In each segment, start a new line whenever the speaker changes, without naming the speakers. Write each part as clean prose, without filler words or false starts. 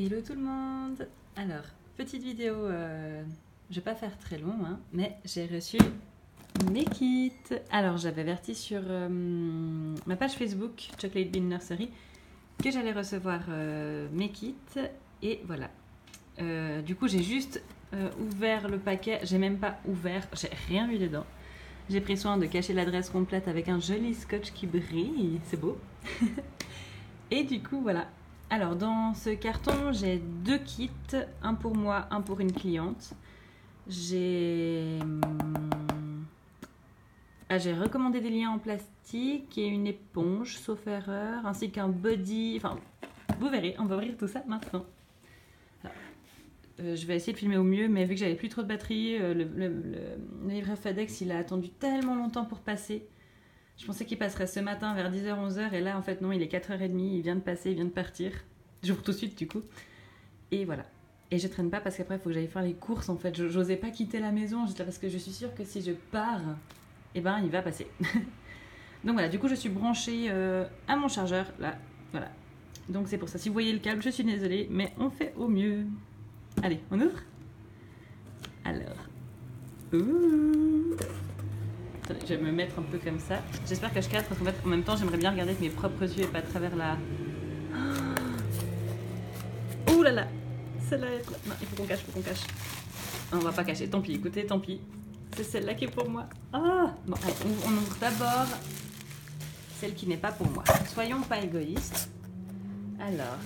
Hello tout le monde. Alors, petite vidéo, je vais pas faire très long, hein, mais j'ai reçu mes kits. Alors, j'avais averti sur ma page Facebook, Chocolate Bean Nursery, que j'allais recevoir mes kits. Et voilà. Du coup, j'ai juste ouvert le paquet. J'ai même pas ouvert, j'ai rien vu dedans. J'ai pris soin de cacher l'adresse complète avec un joli scotch qui brille. C'est beau. Et du coup, voilà. Alors, dans ce carton, j'ai 2 kits, un pour moi, un pour une cliente. J'ai recommandé des liens en plastique et une éponge, sauf erreur, ainsi qu'un body. Enfin, vous verrez, on va ouvrir tout ça maintenant. Alors, je vais essayer de filmer au mieux, mais vu que j'avais plus trop de batterie, le livreur FedEx, il a attendu tellement longtemps pour passer. Je pensais qu'il passerait ce matin vers 10h, 11h, et là, en fait, non, il est 4h30, il vient de passer, il vient de partir. J'ouvre tout de suite, du coup. Et voilà. Et je traîne pas parce qu'après, il faut que j'aille faire les courses, en fait. J'osais pas quitter la maison, juste là, parce que je suis sûre que si je pars, eh ben, il va passer. Donc voilà, du coup, je suis branchée à mon chargeur, là, voilà. Donc c'est pour ça. Si vous voyez le câble, je suis désolée, mais on fait au mieux. Allez, on ouvre. Alors. Ouh. Attendez, je vais me mettre un peu comme ça. J'espère que je cadre parce qu'en fait, en même temps, j'aimerais bien regarder avec mes propres yeux et pas à travers la... Ouh là là. Celle-là est... Non, il faut qu'on cache, On va pas cacher, tant pis, écoutez, tant pis. C'est celle-là qui est pour moi. Ah bon, allez, on ouvre d'abord celle qui n'est pas pour moi. Soyons pas égoïstes. Alors...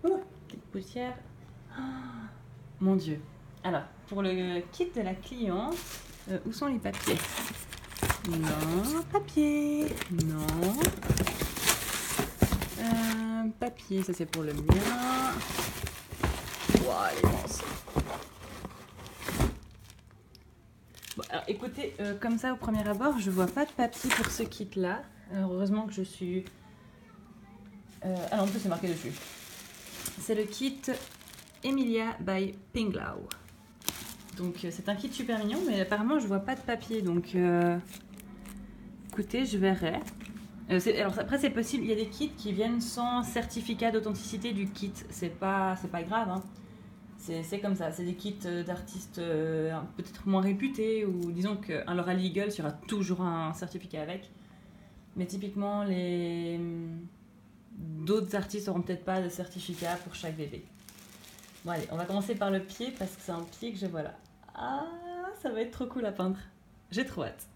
Oh, petite poussière. Oh, mon Dieu. Alors, pour le kit de la cliente, où sont les papiers? Non, papier. Non. Papier, ça c'est pour le mien. Wow, elle est immense. Bon, alors écoutez, comme ça au premier abord, je vois pas de papier pour ce kit-là. Heureusement que je suis... Ah non, en plus c'est marqué dessus. C'est le kit Emilia by Pinglau. Donc c'est un kit super mignon, mais apparemment je vois pas de papier, donc écoutez, je verrai. Alors après c'est possible, il y a des kits qui viennent sans certificat d'authenticité du kit, c'est pas grave, hein. C'est comme ça, c'est des kits d'artistes peut-être moins réputés, ou disons qu'un Laura Legal, il y aura toujours un certificat avec. Mais typiquement, d'autres artistes n'auront peut-être pas de certificat pour chaque bébé. Bon allez, on va commencer par le pied, parce que c'est un pied que je vois là. Ah, ça va être trop cool à peindre. J'ai trop hâte.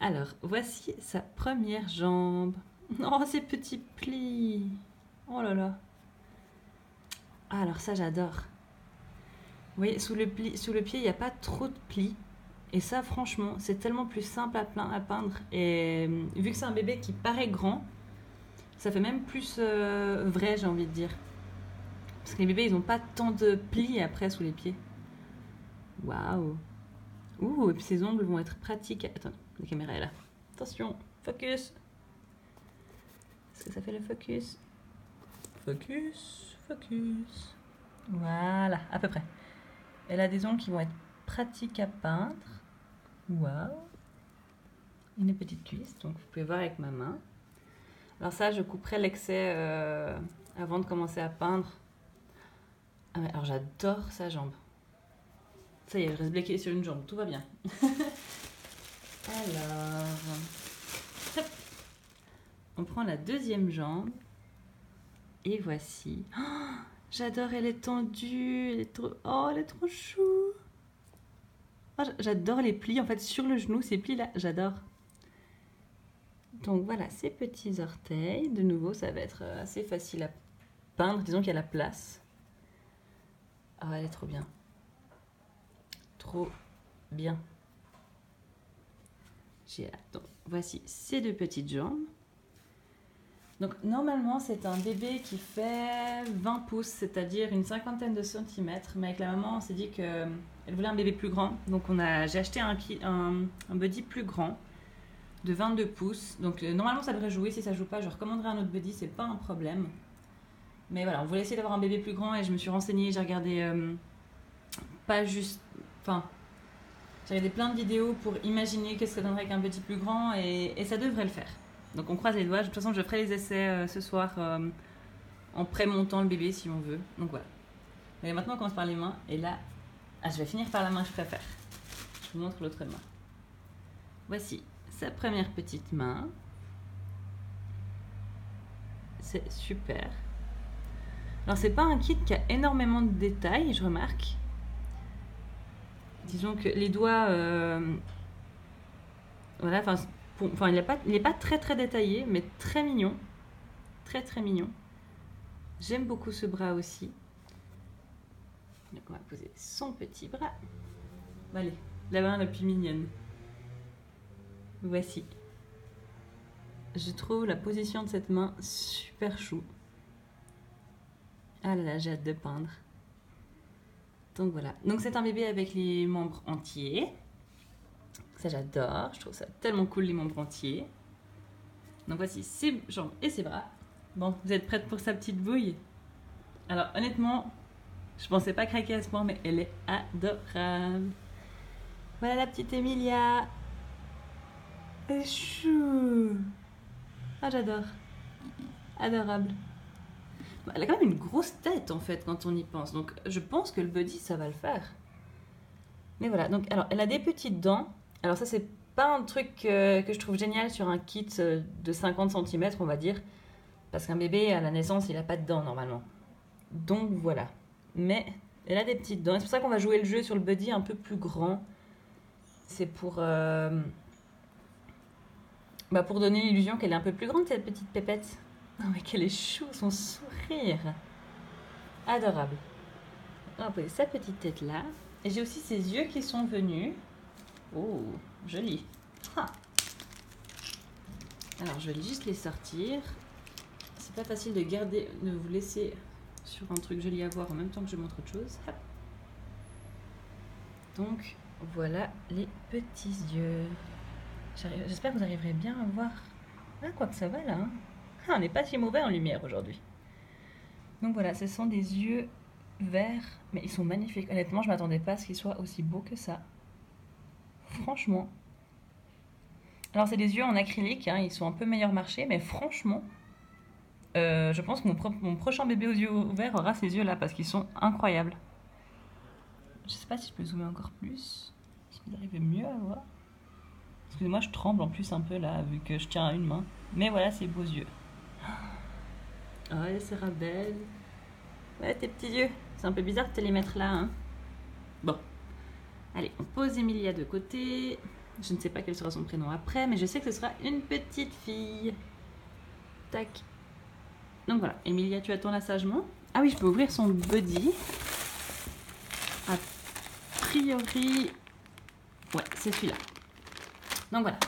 Alors, voici sa première jambe. Oh, ces petits plis. Oh là là. Ah, alors ça, j'adore. Vous voyez, sous le pied, il n'y a pas trop de plis. Et ça, franchement, c'est tellement plus simple à peindre. Et vu que c'est un bébé qui paraît grand, ça fait même plus vrai, j'ai envie de dire. Parce que les bébés, ils n'ont pas tant de plis après sous les pieds. Waouh. Ouh, et puis ses ongles vont être pratiques. Attends, la caméra est là. Attention, focus. Est-ce que ça fait le focus? Focus, focus. Voilà, à peu près. Elle a des ongles qui vont être pratiques à peindre. Waouh. Une petite cuisse, donc vous pouvez voir avec ma main. Alors ça, je couperai l'excès avant de commencer à peindre. Ah ouais, alors j'adore sa jambe. Ça y est, je reste bloquée sur une jambe, tout va bien. Alors, hop. On prend la deuxième jambe. Et voici. Oh, j'adore, elle est tendue. Elle est trop... Oh, elle est trop chou. Oh, j'adore les plis, en fait, sur le genou, ces plis-là, j'adore. Donc voilà, ces petits orteils. De nouveau, ça va être assez facile à peindre. Disons qu'il y a la place. Oh, elle est trop bien. Trop bien. J'ai hâte. Donc, voici ces 2 petites jambes. Donc normalement c'est un bébé qui fait 20 pouces, c'est-à-dire une cinquantaine de centimètres. Mais avec la maman on s'est dit qu'elle voulait un bébé plus grand. Donc j'ai acheté un body plus grand de 22 pouces. Donc normalement ça devrait jouer, si ça joue pas je recommanderai un autre body, c'est pas un problème. Mais voilà, on voulait essayer d'avoir un bébé plus grand et je me suis renseignée, j'ai regardé pas juste... Enfin, j'ai regardé plein de vidéos pour imaginer qu'est-ce que ça donnerait avec un body plus grand et ça devrait le faire. Donc on croise les doigts. De toute façon, je ferai les essais ce soir en pré-montant le bébé si on veut. Donc voilà. Et maintenant, on commence par les mains. Et là, je vais finir par la main que je préfère. Je vous montre l'autre main. Voici sa première petite main. C'est super. Alors, c'est pas un kit qui a énormément de détails, je remarque. Disons que les doigts... voilà, enfin, il n'est pas très très détaillé, mais très mignon. Très très mignon. J'aime beaucoup ce bras aussi. Donc, on va poser son petit bras. Allez, la main la plus mignonne. Voici. Je trouve la position de cette main super chou. Ah là là, j'ai hâte de peindre. Donc voilà. Donc c'est un bébé avec les membres entiers. Ça j'adore. Je trouve ça tellement cool les membres entiers. Donc voici ses jambes et ses bras. Bon, vous êtes prête pour sa petite bouille? Alors honnêtement, je pensais pas craquer à ce point, mais elle est adorable. Voilà la petite Emilia. Elle est chou. Ah j'adore. Adorable. Elle a quand même une grosse tête en fait quand on y pense. Donc je pense que le body ça va le faire. Mais voilà, donc alors elle a des petites dents. Alors ça c'est pas un truc que je trouve génial sur un kit de 50 cm on va dire. Parce qu'un bébé à la naissance il a pas de dents normalement. Donc voilà. Mais elle a des petites dents. C'est pour ça qu'on va jouer le jeu sur le body un peu plus grand. C'est pour donner l'illusion qu'elle est un peu plus grande cette petite pépette. Non mais qu'elle est chou, son sourire. Adorable. On va poser sa petite tête là. Et j'ai aussi ses yeux qui sont venus. Oh, joli. Ah. Alors je vais juste les sortir. C'est pas facile de garder, de vous laisser sur un truc joli à voir en même temps que je montre autre chose. Hop. Donc voilà les petits yeux. J'espère que vous arriverez bien à voir. Ah, quoi que ça va là. Hein. Ah, on n'est pas si mauvais en lumière aujourd'hui. Donc voilà, ce sont des yeux verts, mais ils sont magnifiques. Honnêtement, je ne m'attendais pas à ce qu'ils soient aussi beaux que ça. Franchement. Alors c'est des yeux en acrylique, hein, ils sont un peu meilleur marché, mais franchement, je pense que mon prochain bébé aux yeux ouverts aura ces yeux-là, parce qu'ils sont incroyables. Je ne sais pas si je peux zoomer encore plus, si vous arrivez mieux à voir. Excusez-moi, je tremble en plus un peu là, vu que je tiens à une main. Mais voilà, ces beaux yeux. Oh, elle sera belle. Ouais, tes petits yeux. C'est un peu bizarre de te les mettre là. Hein. Bon. Allez, on pose Emilia de côté. Je ne sais pas quel sera son prénom après, mais je sais que ce sera une petite fille. Tac. Donc voilà, Emilia, tu attends là sagement. Ah oui, je peux ouvrir son body. A priori... Ouais, c'est celui-là. Donc voilà.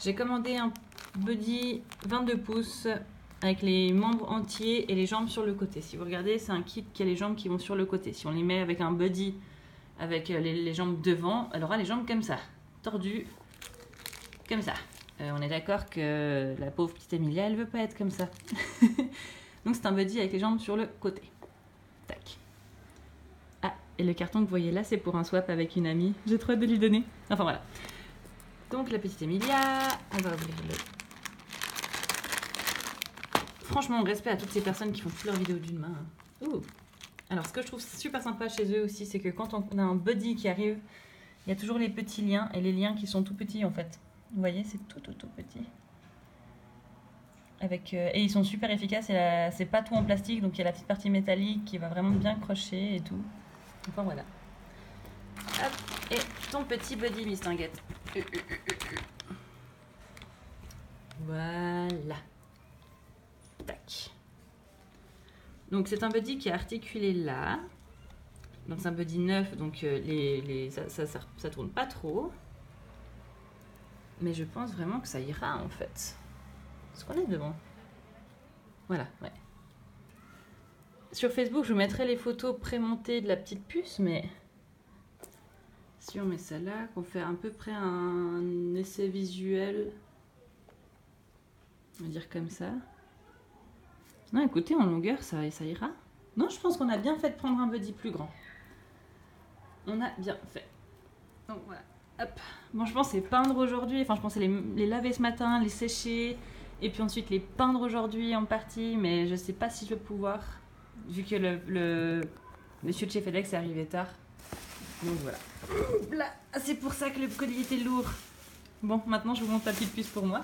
J'ai commandé un body 22 pouces avec les membres entiers et les jambes sur le côté. Si vous regardez, c'est un kit qui a les jambes qui vont sur le côté. Si on les met avec un body avec les jambes devant, elle aura les jambes comme ça, tordues, comme ça. On est d'accord que la pauvre petite Emilia, elle veut pas être comme ça. Donc c'est un body avec les jambes sur le côté. Tac. Ah, et le carton que vous voyez là, c'est pour un swap avec une amie. J'ai trop hâte de lui donner. Enfin voilà. Donc la petite Emilia, on va ouvrir le... Franchement, respect à toutes ces personnes qui font toutes leurs vidéos d'une main. Ouh. Alors, ce que je trouve super sympa chez eux aussi, c'est que quand on a un body qui arrive, il y a toujours les petits liens, et les liens qui sont tout petits en fait. Vous voyez, c'est tout petit. Et ils sont super efficaces, et c'est pas tout en plastique, donc il y a la petite partie métallique qui va vraiment bien crocher et tout. Enfin voilà. Hop, et ton petit body mistinguette. Voilà. Tac. Donc c'est un body qui est articulé là. Donc c'est un body neuf, donc ça tourne pas trop. Mais je pense vraiment que ça ira en fait. Est-ce qu'on est devant? Voilà, ouais. Sur Facebook, je vous mettrai les photos prémontées de la petite puce, mais si on met ça là, qu'on fait à peu près un essai visuel, on va dire comme ça. Non, écoutez, en longueur, ça ira. Non, je pense qu'on a bien fait de prendre un body plus grand. On a bien fait. Donc voilà. Hop. Bon, je pensais peindre aujourd'hui. Enfin, je pensais les laver ce matin, les sécher Et puis ensuite les peindre aujourd'hui en partie, mais je sais pas si je vais pouvoir, vu que le monsieur de chez FedEx est arrivé tard. Donc voilà. Là, c'est pour ça que le colis était lourd. Bon, maintenant je vous montre la petite puce pour moi.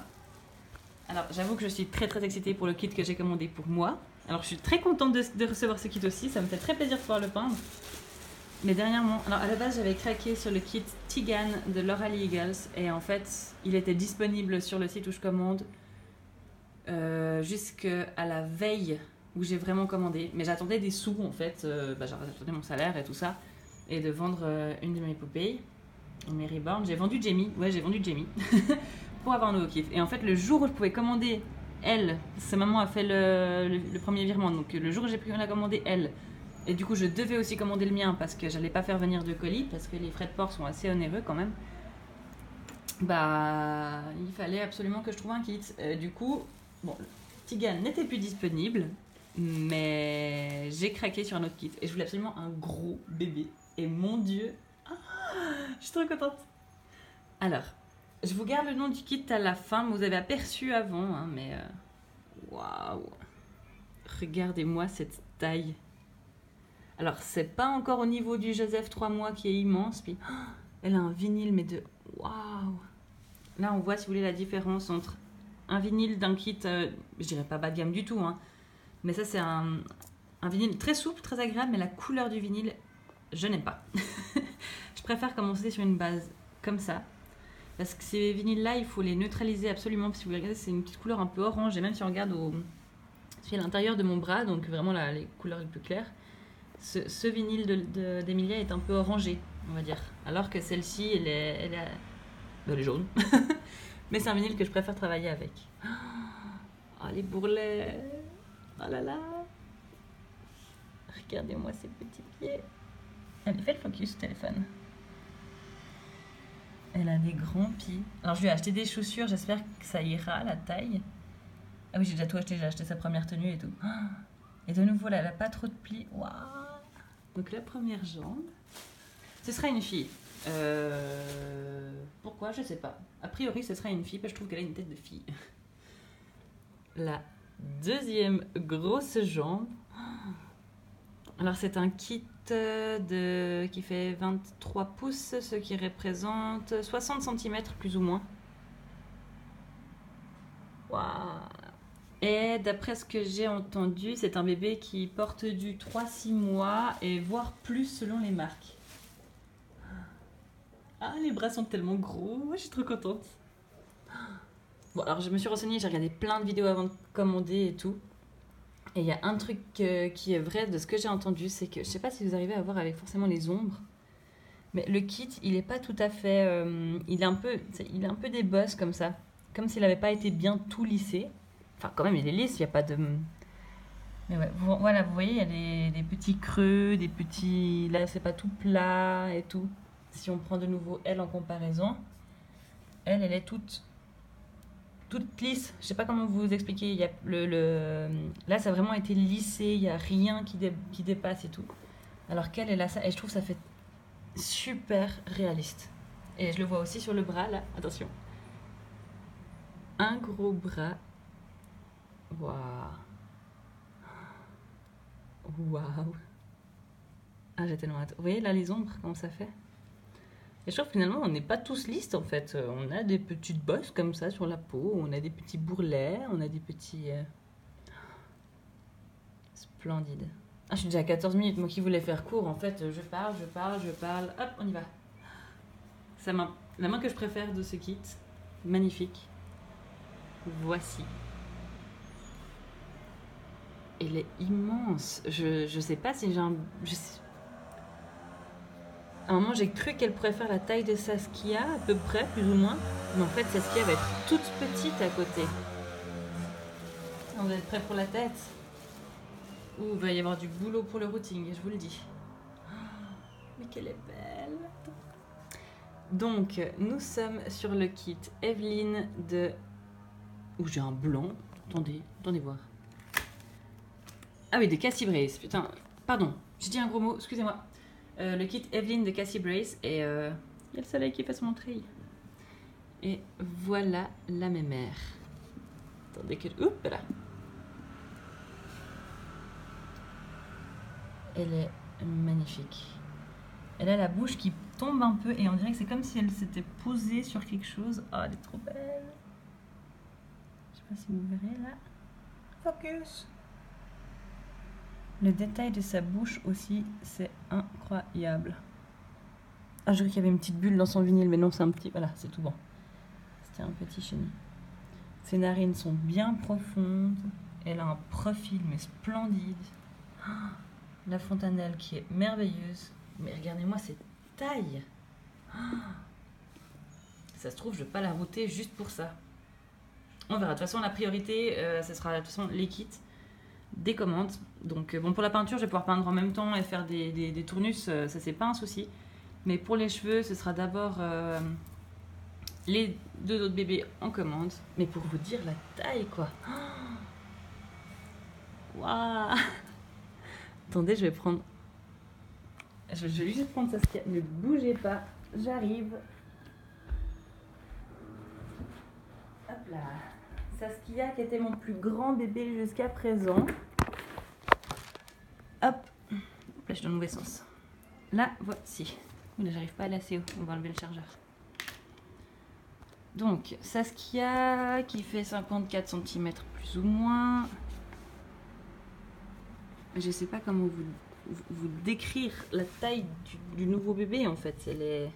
Alors j'avoue que je suis très très excitée pour le kit que j'ai commandé pour moi. Alors je suis très contente de recevoir ce kit aussi, ça me fait très plaisir de pouvoir le peindre. Mais dernièrement, alors à la base j'avais craqué sur le kit Tigan de Laura Lee Eagles et en fait il était disponible sur le site où je commande jusqu'à la veille où j'ai vraiment commandé. Mais j'attendais des sous en fait, j'attendais mon salaire et tout ça et de vendre une de mes poupées, mes Reborn. J'ai vendu Jamie, pour avoir un nouveau kit. Et en fait le jour où je pouvais commander elle, sa maman a fait le premier virement, donc le jour où j'ai pu la commander elle. Et du coup, je devais aussi commander le mien parce que j'allais pas faire venir de colis parce que les frais de port sont assez onéreux quand même. Bah, il fallait absolument que je trouve un kit. Du coup, bon, Tigan n'était plus disponible, mais j'ai craqué sur un autre kit et je voulais absolument un gros bébé. Et mon Dieu, je suis trop contente. Alors, je vous garde le nom du kit à la fin. Vous avez aperçu avant, hein, mais waouh! Regardez-moi cette taille. Alors, c'est pas encore au niveau du Joseph 3 mois qui est immense. Puis, elle a un vinyle, mais de... Waouh! Là, on voit, si vous voulez, la différence entre un vinyle d'un kit, je dirais pas bas de gamme du tout, hein, mais ça, c'est un vinyle très souple, très agréable, mais la couleur du vinyle, je n'aime pas. Je préfère commencer sur une base comme ça, parce que ces vinyles-là, il faut les neutraliser absolument. Si vous regardez, c'est une petite couleur un peu orange, et même si on regarde à l'intérieur de mon bras, donc vraiment les couleurs les plus claires, ce vinyle d'Emilia est un peu orangé, on va dire. Alors que celle-ci, elle est jaune. Mais c'est un vinyle que je préfère travailler avec. Oh, les bourrelets. Oh là là. Regardez-moi ces petits pieds. Elle fait le focus, téléphone. Elle a des grands pieds. Alors, je lui ai acheté des chaussures. J'espère que ça ira, la taille. Ah oui, j'ai déjà tout acheté. J'ai acheté sa première tenue et tout. Et de nouveau, là, elle n'a pas trop de plis. Waouh. Donc, la première jambe. Ce sera une fille. Pourquoi? Je sais pas. A priori, ce sera une fille, parce que je trouve qu'elle a une tête de fille. La deuxième grosse jambe. Alors, c'est un kit qui fait 23 pouces, ce qui représente 60 cm plus ou moins. Waouh! Et d'après ce que j'ai entendu, c'est un bébé qui porte du 3-6 mois et voire plus selon les marques. Ah, les bras sont tellement gros, je suis trop contente. Bon, alors je me suis renseignée, j'ai regardé plein de vidéos avant de commander et tout. Et il y a un truc qui est vrai de ce que j'ai entendu, c'est que, je sais pas si vous arrivez à voir avec forcément les ombres, mais le kit, il est pas tout à fait... il est un peu des bosses comme ça, comme s'il n'avait pas été bien tout lissé. Enfin, quand même, il est lisse, il n'y a pas de... Mais ouais, voilà, vous voyez, il y a des petits creux, des petits... Là, c'est pas tout plat et tout. Si on prend de nouveau elle en comparaison, elle est toute lisse. Je sais pas comment vous expliquer. Il y a là, ça a vraiment été lissé. Il y a rien qui dépasse et tout. Alors qu'elle est là, ça, et je trouve que ça fait super réaliste. Et je le vois aussi sur le bras là. Attention, un gros bras. Waouh, waouh. Ah, j'ai tellement hâte. Vous voyez là les ombres, comment ça fait? Et je trouve que finalement, on n'est pas tous lisses en fait. On a des petites bosses comme ça sur la peau, on a des petits bourrelets, on a des petits... Splendide. Ah, je suis déjà à 14 minutes, moi qui voulais faire court, en fait, je parle, hop, on y va. C'est la main que je préfère de ce kit, magnifique. Voici. Elle est immense. Je sais pas si j'ai un... À un moment, j'ai cru qu'elle pourrait faire la taille de Saskia, à peu près, plus ou moins. Mais en fait, Saskia va être toute petite à côté. On va être prêt pour la tête. Ouh, il va y avoir du boulot pour le routing, je vous le dis. Mais qu'elle est belle. Donc, nous sommes sur le kit Evelyne de... Ouh, j'ai un blanc. Attendez voir. Ah oui, de Cassie Brace. Putain, pardon, j'ai dit un gros mot, excusez-moi. Le kit Evelyne de Cassie Brace et il y a le soleil qui passe mon treillis. Et voilà la mémère. Attendez que... Oups, là. Elle est magnifique. Elle a la bouche qui tombe un peu et on dirait que c'est comme si elle s'était posée sur quelque chose. Oh, elle est trop belle. Je sais pas si vous verrez là. Focus. Le détail de sa bouche aussi, c'est incroyable. Ah, je croyais qu'il y avait une petite bulle dans son vinyle, mais non, c'est un petit... Voilà, c'est tout bon. C'était un petit chenille. Ses narines sont bien profondes. Elle a un profil, mais splendide. La fontanelle qui est merveilleuse. Mais regardez-moi cette taille. Ça se trouve, je ne vais pas la router juste pour ça. On verra. De toute façon, la priorité, ce sera de toute façon les kits des commandes. Donc, bon, pour la peinture, je vais pouvoir peindre en même temps et faire des tournus. Ça, c'est pas un souci. Mais pour les cheveux, ce sera d'abord les 2 autres bébés en commande. Mais pour vous dire la taille, quoi. Waouh. Attendez, je vais prendre... Je vais juste prendre Saskia. Ne bougez pas. J'arrive. Hop là. Saskia qui était mon plus grand bébé jusqu'à présent. Hop. Là, je donne le mauvais sens. Là, voici. Là, j'arrive pas à aller assez haut. On va enlever le chargeur. Donc, Saskia qui fait 54 cm plus ou moins. Je sais pas comment vous décrire la taille du nouveau bébé en fait. Elle est...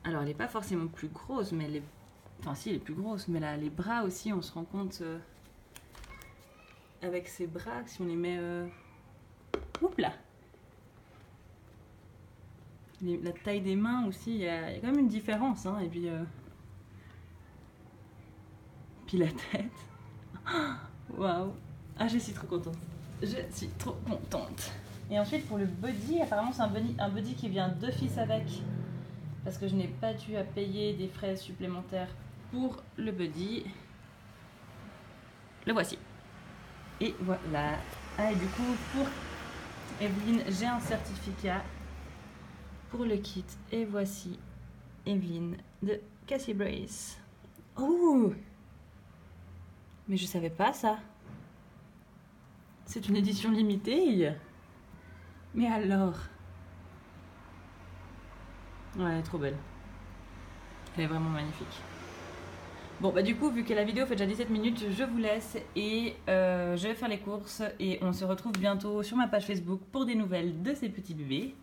Alors elle n'est pas forcément plus grosse, mais elle est... Enfin si, elle est plus grosse, mais là les bras aussi, on se rend compte avec ses bras, si on les met... Oups là. La taille des mains aussi, il y a quand même une différence. Hein, et puis... Puis la tête. Waouh. Ah, je suis trop contente. Je suis trop contente. Et ensuite, pour le body, apparemment, c'est un body qui vient d'office avec. Parce que je n'ai pas dû à payer des frais supplémentaires pour le body. Le voici. Et voilà. Ah, et du coup, pour Evelyne, j'ai un certificat pour le kit. Et voici Evelyne de Cassie Brace. Oh! Mais je savais pas ça. C'est une édition limitée. Mais alors? Ouais, elle est trop belle. Elle est vraiment magnifique. Bon, bah du coup, vu que la vidéo fait déjà 17 minutes, je vous laisse et je vais faire les courses. Et on se retrouve bientôt sur ma page Facebook pour des nouvelles de ces petits bébés.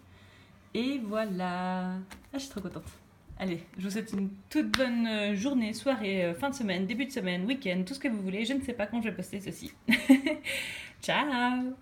Et voilà. Ah, je suis trop contente. Allez, je vous souhaite une toute bonne journée, soirée, fin de semaine, début de semaine, week-end, tout ce que vous voulez. Je ne sais pas quand je vais poster ceci. Ciao!